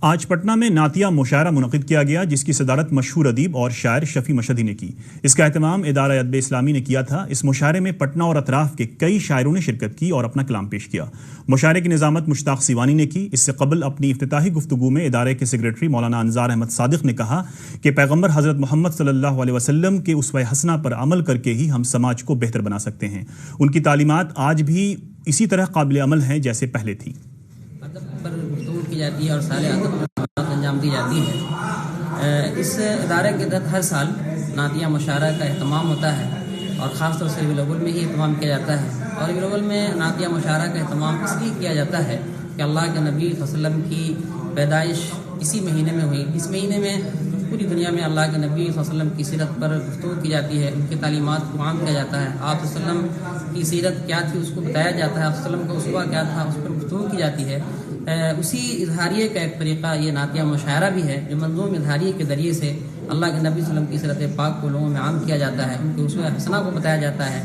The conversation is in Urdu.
آج پٹنہ میں نعتیہ مشاعرہ منعقد کیا گیا، جس کی صدارت مشہور ادیب اور شاعر شفیع مشہدی نے کی۔ اس کا اہتمام ادارہ ادب اسلامی نے کیا تھا۔ اس مشاعرے میں پٹنہ اور اطراف کے کئی شاعروں نے شرکت کی اور اپنا کلام پیش کیا۔ مشاعرے کی نظامت مشتاق سیوانی نے کی۔ اس سے قبل اپنی افتتاحی گفتگو میں ادارے کے سیکریٹری مولانا انظار احمد صادق نے کہا کہ پیغمبر حضرت محمد صلی اللہ علیہ وسلم کے اسوہ حسنہ پر عمل کر کے ہی ہم سماج کو بہتر بنا سکتے ہیں۔ ان کی تعلیمات آج بھی اسی طرح قابل عمل ہیں جیسے پہلے تھی۔ ادب پر گفتگو کی جاتی ہے اور سارے ادب پر انجام دی جاتی ہے۔ اس ادارے کے تحت ہر سال نعتیہ مشاعرہ کا اہتمام ہوتا ہے اور خاص طور سے ربیع الاول میں ہی اہتمام کیا جاتا ہے۔ اور ربیع الاول میں نعتیہ مشاعرہ کا اہتمام اس لیے کیا جاتا ہے کہ اللہ کے نبی صلی اللہ علیہ وسلم کی پیدائش اسی مہینے میں ہوئی۔ اس مہینے میں پوری دنیا میں اللہ کے نبی صلی اللہ علیہ وسلم کی سیرت پر گفتگو کی جاتی ہے، ان کی تعلیمات کو عام کیا جاتا ہے۔ آپ صلی اللہ علیہ وسلم کی سیرت کیا تھی اس کو بتایا جاتا ہے، آپ صلی اللہ علیہ وسلم کا اسوہ کیا تھا اس پر گفتگو کی جاتی ہے۔ اسی اظہاریے کا ایک طریقہ یہ نعتیہ مشاعرہ بھی ہے، جو منظوم اظہاریے کے ذریعے سے اللہ کے نبی صلی اللہ علیہ وسلم کی سیرت پاک کو لوگوں میں عام کیا جاتا ہے، ان کے اسوہ حسنہ کو بتایا جاتا ہے۔